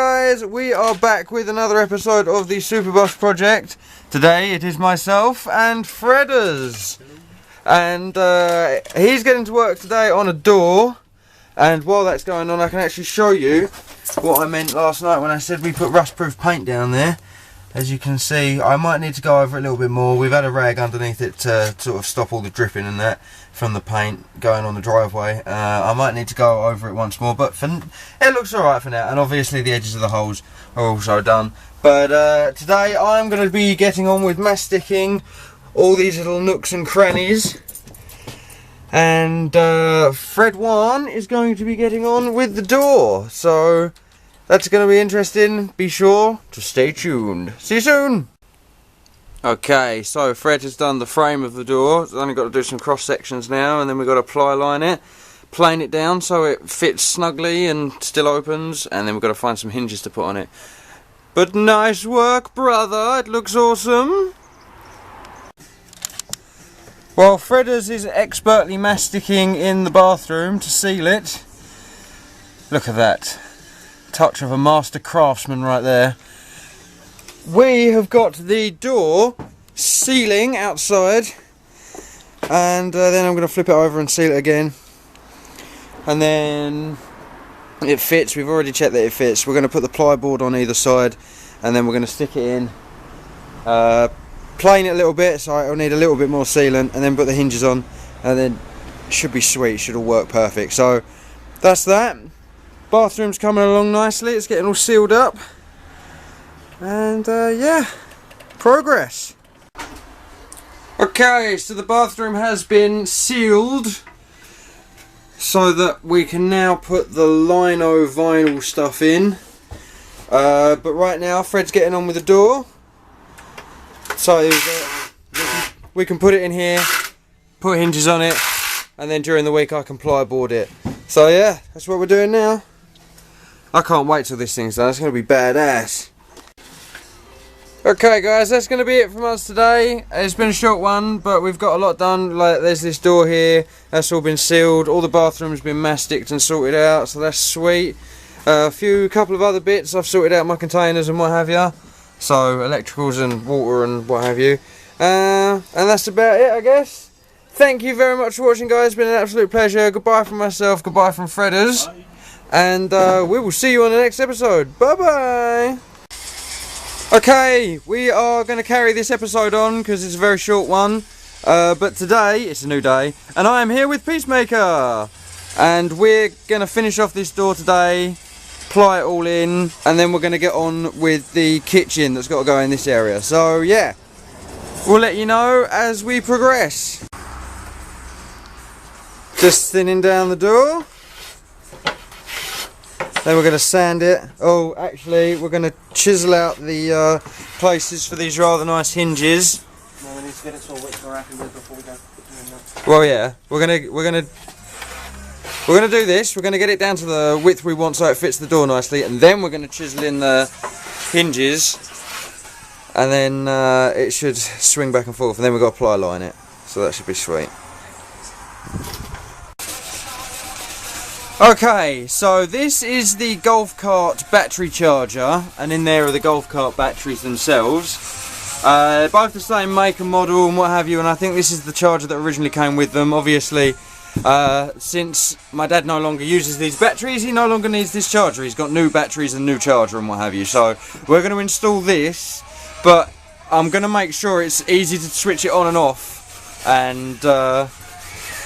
guys, we are back with another episode of the Superbus project. Today it is myself and Fredders. And he's getting to work today on a door. And while that's going on, I can actually show you what I meant last night when I said we put rust-proof paint down there. As you can see, I might need to go over it a little bit more. We've had a rag underneath it to sort of stop all the dripping and that from the paint going on the driveway. I might need to go over it once more, but it looks alright for now. And obviously the edges of the holes are also done. But today I'm going to be getting on with masticking all these little nooks and crannies. And Fred 1 is going to be getting on with the door. So that's going to be interesting. Be sure to stay tuned. See you soon. Okay, so Fred has done the frame of the door. He's only got to do some cross sections now, and then we've got to ply line it, plane it down so it fits snugly and still opens, and then we've got to find some hinges to put on it. But nice work, brother. It looks awesome. Well, Fredders is expertly masticking in the bathroom to seal it. Look at that. Touch of a master craftsman right there. We have got the door sealing outside, and then I'm going to flip it over and seal it again, and then it fits. We've already checked that it fits. We're going to put the plyboard on either side, and then we're going to stick it in, plane it a little bit so it'll need a little bit more sealant, and then put the hinges on, and then it should be sweet. It should all work perfect. So that's that. Bathroom's coming along nicely. It's getting all sealed up. And yeah, progress. Okay, so the bathroom has been sealed so that we can now put the lino vinyl stuff in. But right now Fred's getting on with the door. So we can put it in here, put hinges on it, and then during the week I can plyboard it. So yeah, that's what we're doing now. I can't wait till this thing's done. It's going to be badass. Okay guys, that's going to be it from us today. It's been a short one, but we've got a lot done. Like, there's this door here, that's all been sealed. All the bathroom's been masticked and sorted out, so that's sweet. Couple of other bits, I've sorted out my containers and what have you. So, electricals and water and what have you. And that's about it, I guess. Thank you very much for watching, guys. It's been an absolute pleasure. Goodbye from myself, goodbye from Fredders. And we will see you on the next episode. Bye-bye. Okay, we are going to carry this episode on because it's a very short one, but today, it's a new day, and I am here with Peacemaker, and we're going to finish off this door today, ply it all in, and then we're going to get on with the kitchen that's got to go in this area. So yeah, we'll let you know as we progress. Just thinning down the door. Then we're going to sand it. Oh, actually, we're going to chisel out the places for these rather nice hinges. No, we need to get it to a width we're happy with before we go doing that. Well, yeah, we're gonna do this. We're gonna get it down to the width we want so it fits the door nicely, and then we're gonna chisel in the hinges, and then it should swing back and forth. And then we've got to ply line it, so that should be sweet. Okay, so this is the golf cart battery charger, and in there are the golf cart batteries themselves. Both the same make and model and what have you, and I think this is the charger that originally came with them. Obviously, since my dad no longer uses these batteries, he no longer needs this charger. He's got new batteries and new charger and what have you. So we're going to install this, but I'm going to make sure it's easy to switch it on and off, and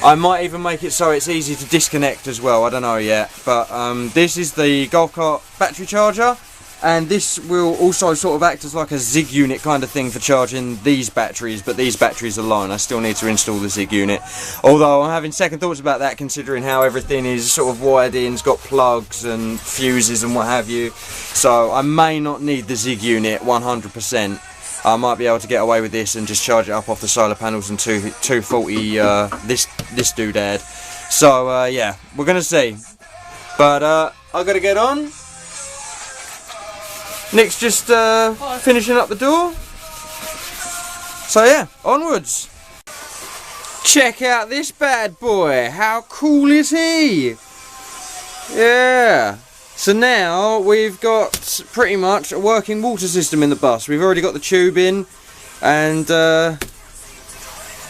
I might even make it so it's easy to disconnect as well. I don't know yet, but this is the golf cart battery charger, and this will also sort of act as like a Zig unit kind of thing for charging these batteries, but these batteries alone. I still need to install the Zig unit, although I'm having second thoughts about that considering how everything is sort of wired in, it's got plugs and fuses and what have you, so I may not need the Zig unit 100%. I might be able to get away with this and just charge it up off the solar panels and 240 this doodad. So yeah, we're gonna see. But I gotta get on. Nick's just finishing up the door. So yeah, onwards. Check out this bad boy. How cool is he? Yeah. So now we've got pretty much a working water system in the bus. We've already got the tube in, and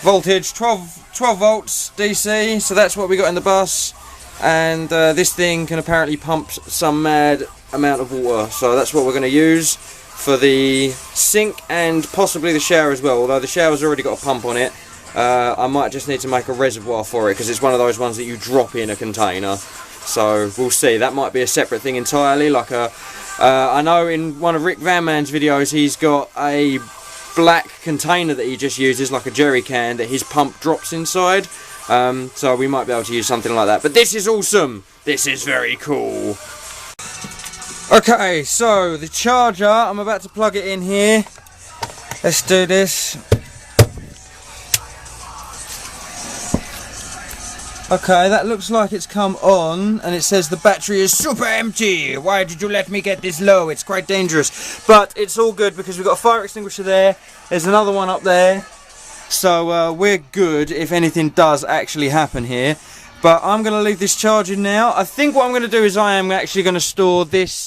voltage 12 volts DC, so that's what we got in the bus. And this thing can apparently pump some mad amount of water, so that's what we're going to use for the sink and possibly the shower as well, although the shower's already got a pump on it. I might just need to make a reservoir for it, because it's one of those ones that you drop in a container. So we'll see. That might be a separate thing entirely. Like I know in one of Rick Van Man's videos, he's got a black container that he just uses, like a jerry can, that his pump drops inside. So we might be able to use something like that. But this is awesome. This is very cool. Okay, so the charger, I'm about to plug it in here. Let's do this. Okay, that looks like it's come on, and it says the battery is super empty. Why did you let me get this low? It's quite dangerous. But it's all good because we've got a fire extinguisher there. There's another one up there. So we're good if anything does actually happen here. But I'm going to leave this charging now. I think what I'm going to do is I am actually going to store this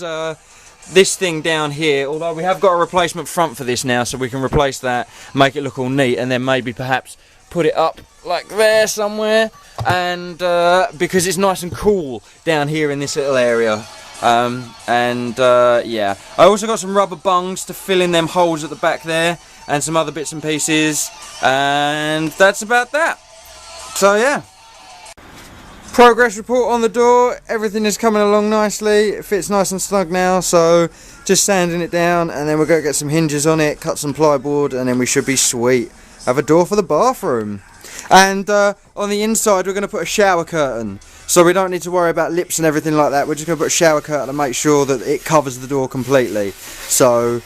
this thing down here. Although we have got a replacement front for this now, so we can replace that, make it look all neat, and then maybe perhaps put it up like there somewhere. And because it's nice and cool down here in this little area. Yeah, I also got some rubber bungs to fill in them holes at the back there, and some other bits and pieces, and that's about that. So yeah, progress report on the door. Everything is coming along nicely. It fits nice and snug now, so just sanding it down, and then we're going to get some hinges on it, cut some plywood, and then we should be sweet. Have a door for the bathroom. And on the inside we're going to put a shower curtain, so we don't need to worry about lips and everything like that. We're just going to put a shower curtain and make sure that it covers the door completely. So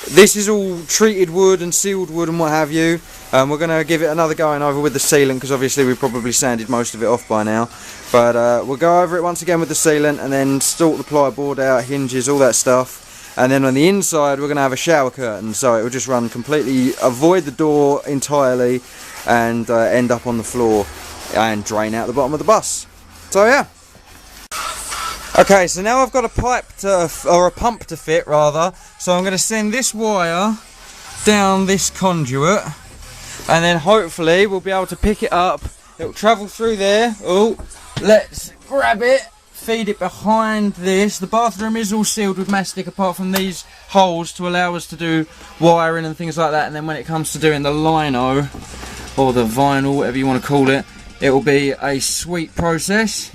this is all treated wood and sealed wood and what have you. We're going to give it another going over with the sealant, because obviously we've probably sanded most of it off by now. But we'll go over it once again with the sealant, and then sort the plyboard out, hinges, all that stuff. And then on the inside we're going to have a shower curtain, so it will just run completely, avoid the door entirely, and end up on the floor and drain out the bottom of the bus. So yeah. Okay, so now I've got a pipe to, or a pump to fit rather, so I'm going to send this wire down this conduit, and then hopefully we'll be able to pick it up. It will travel through there. Oh, let's grab it, feed it behind this. The bathroom is all sealed with mastic apart from these holes to allow us to do wiring and things like that, and then when it comes to doing the lino, or the vinyl, whatever you want to call it, it will be a sweet process.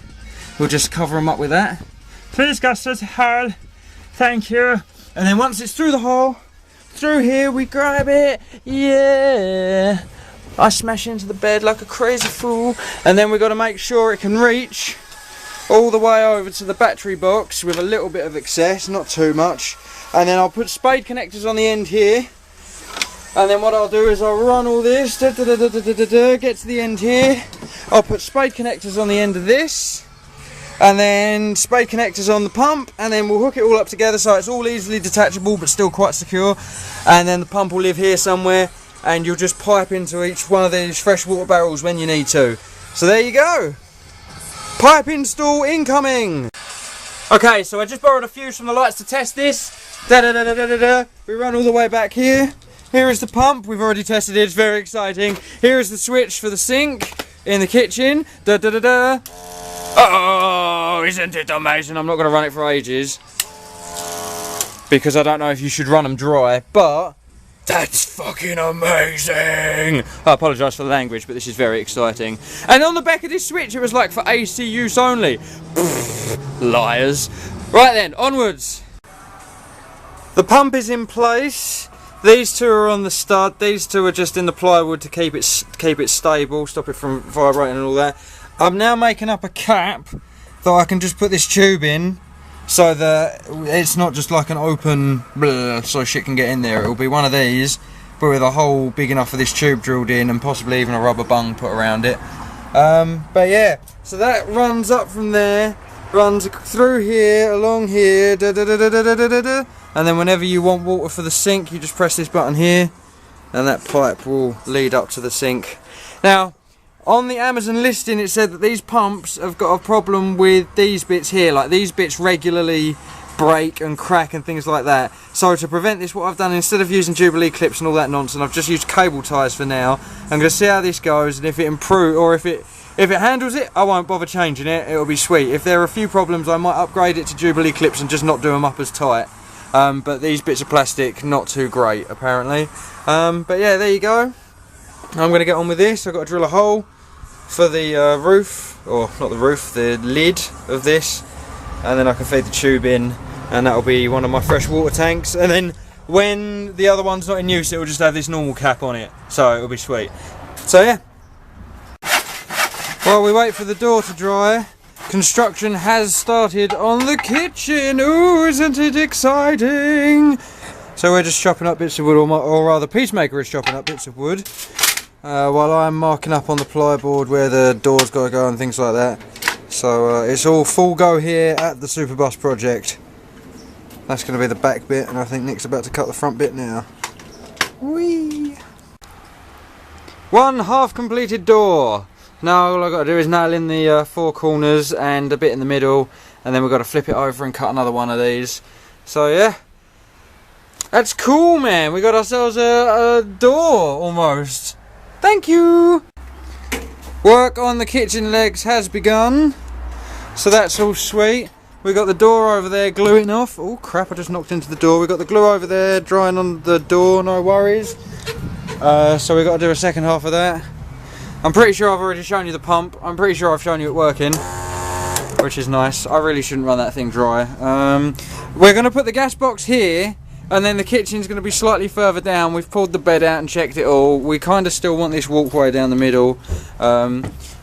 We'll just cover them up with that. Please guys, there's a hole. Thank you. And then once it's through the hole, through here, we grab it. Yeah. I smash into the bed like a crazy fool. And then we've got to make sure it can reach all the way over to the battery box with a little bit of excess, not too much. And then I'll put spade connectors on the end here. And then what I'll do is I'll run all this, get to the end here. I'll put spade connectors on the end of this, and then spade connectors on the pump, and then we'll hook it all up together so it's all easily detachable but still quite secure. And then the pump will live here somewhere, and you'll just pipe into each one of these freshwater barrels when you need to. So there you go. Pipe install incoming. Okay, so I just borrowed a fuse from the lights to test this. We run all the way back here. Here is the pump, we've already tested it, it's very exciting. Here is the switch for the sink in the kitchen. Oh, isn't it amazing? I'm not going to run it for ages, because I don't know if you should run them dry, but that's fucking amazing. I apologise for the language, but this is very exciting. And on the back of this switch, it was like for AC use only. Liars. Right then, onwards. The pump is in place. These two are on the stud. These two are just in the plywood to keep it stable, stop it from vibrating and all that. I'm now making up a cap that I can just put this tube in, so that it's not just like an open so shit can get in there. It will be one of these, but with a hole big enough for this tube drilled in, and possibly even a rubber bung put around it. But yeah, so that runs up from there, runs through here, along here, and then whenever you want water for the sink, you just press this button here, and that pipe will lead up to the sink. Now, On the Amazon listing it said that these pumps have got a problem with these bits here, like these bits regularly break and crack and things like that. So to prevent this, what I've done, instead of using Jubilee clips and all that nonsense, I've just used cable ties for now. I'm going to see how this goes, and if it improves, or if it handles it, I won't bother changing it, it'll be sweet. If there are a few problems, I might upgrade it to Jubilee clips and just not do them up as tight. But these bits of plastic, not too great apparently. But yeah, there you go. I'm going to get on with this. I've got to drill a hole for the roof, or not the roof, the lid of this, and then I can feed the tube in, and that'll be one of my fresh water tanks. And then when the other one's not in use, it will just have this normal cap on it, so it'll be sweet. So yeah, while we wait for the door to dry, construction has started on the kitchen. Ooh, isn't it exciting? So we're just chopping up bits of wood, or rather Peacemaker is chopping up bits of wood, while I'm marking up on the plyboard where the door's got to go and things like that. So it's all full go here at the Superbus project. That's going to be the back bit, and I think Nick's about to cut the front bit now. Whee! One half completed door. Now all I've got to do is nail in the four corners and a bit in the middle, and then we've got to flip it over and cut another one of these. So yeah, that's cool, man. We got ourselves a door almost. Thank you. Work on the kitchen legs has begun, so that's all sweet. We got the door over there gluing off. Oh crap, I just knocked into the door. We got the glue over there drying on the door, no worries. So we got to do a second half of that. I'm pretty sure I've already shown you the pump. I'm pretty sure I've shown you it working, which is nice. I really shouldn't run that thing dry. We're going to put the gas box here, and then the kitchen's going to be slightly further down. We've pulled the bed out and checked it all. We kind of still want this walkway down the middle.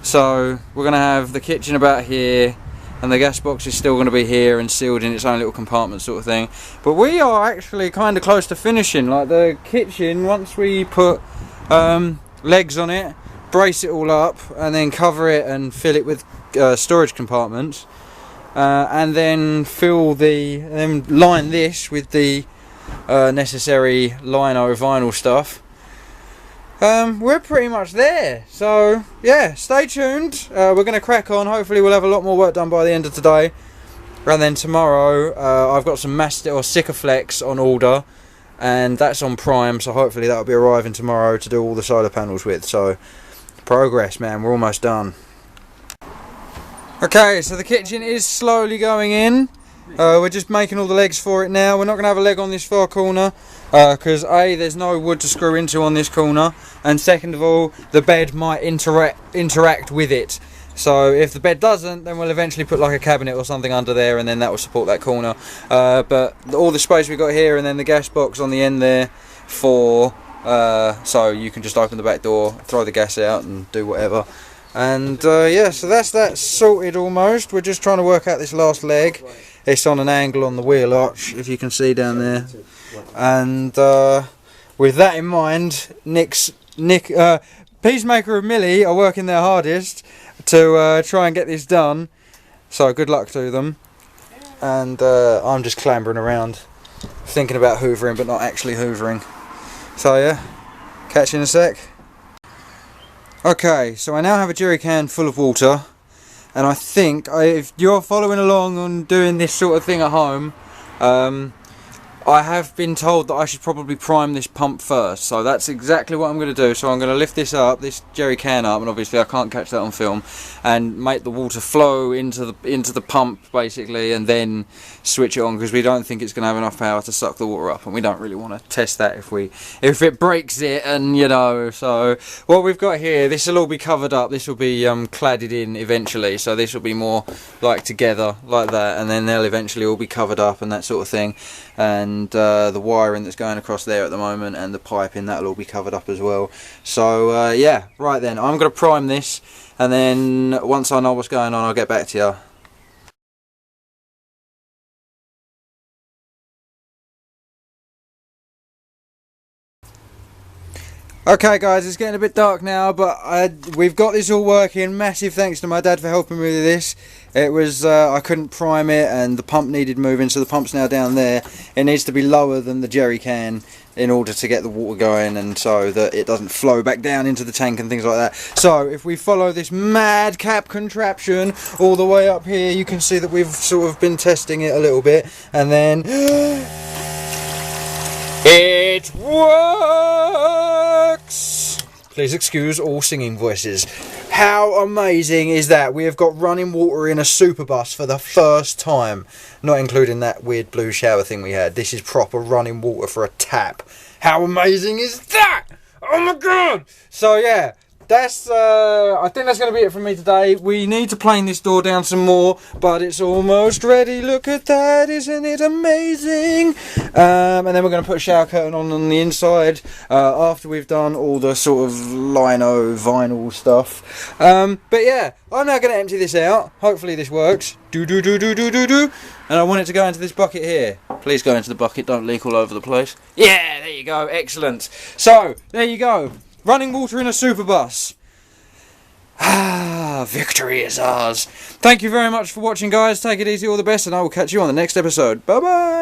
So we're going to have the kitchen about here, and the gas box is still going to be here and sealed in its own little compartment sort of thing. But we are actually kind of close to finishing. Like the kitchen, once we put legs on it, brace it all up, and then cover it and fill it with storage compartments, and then line this with the necessary lino vinyl stuff. We're pretty much there. So yeah, stay tuned. We're going to crack on. Hopefully we'll have a lot more work done by the end of today, and then tomorrow I've got some Mastic or Sikaflex on order, and that's on Prime, so hopefully that'll be arriving tomorrow to do all the solar panels with. So progress, man, we're almost done. Okay, so the kitchen is slowly going in. We're just making all the legs for it now. We're not going to have a leg on this far corner because A, there's no wood to screw into on this corner, and second of all, the bed might interact with it. So if the bed doesn't, then we'll eventually put like a cabinet or something under there, and then that will support that corner. But all the space we've got here, and then the gas box on the end there for so you can just open the back door, throw the gas out and do whatever. And yeah, so that's that sorted almost. We're just trying to work out this last leg. It's on an angle on the wheel arch, if you can see down there. And with that in mind, Peacemaker and Millie are working their hardest to try and get this done. So good luck to them. And I'm just clambering around, thinking about hoovering but not actually hoovering. So yeah, catch you in a sec. Okay, so I now have a jerry can full of water, and I think if you're following along on doing this sort of thing at home, I have been told that I should probably prime this pump first, so that's exactly what I'm going to do. So I'm going to lift this up, this jerry can up, and obviously I can't catch that on film, and make the water flow into the pump basically, and then switch it on, because we don't think it's going to have enough power to suck the water up, and we don't really want to test that if it breaks it, and you know. So what we've got here, this will all be covered up, this will be cladded in eventually, so this will be more like together like that, and then they'll eventually all be covered up and that sort of thing. And the wiring that's going across there at the moment, and the piping, that'll all be covered up as well. So yeah, right then, I'm going to prime this, and then once I know what's going on, I'll get back to you. Okay guys, it's getting a bit dark now, but we've got this all working. Massive thanks to my dad for helping me with this. It was, I couldn't prime it and the pump needed moving, so the pump's now down there. It needs to be lower than the jerry can in order to get the water going and so that it doesn't flow back down into the tank and things like that. So if we follow this madcap contraption all the way up here, you can see that we've sort of been testing it a little bit, and then it works! Please excuse all singing voices. How amazing is that? We have got running water in a super bus for the first time. Not including that weird blue shower thing we had. This is proper running water for a tap. How amazing is that? Oh my god! So yeah, that's I think that's going to be it from me today. We need to plane this door down some more, but it's almost ready. Look at that, isn't it amazing? And then we're going to put a shower curtain on the inside after we've done all the sort of lino vinyl stuff. But yeah, I'm now going to empty this out. Hopefully this works. And I want it to go into this bucket here. Please go into the bucket, don't leak all over the place. Yeah, there you go, excellent. So, there you go. Running water in a super bus. Ah, victory is ours. Thank you very much for watching, guys. Take it easy, all the best, and I will catch you on the next episode. Bye bye.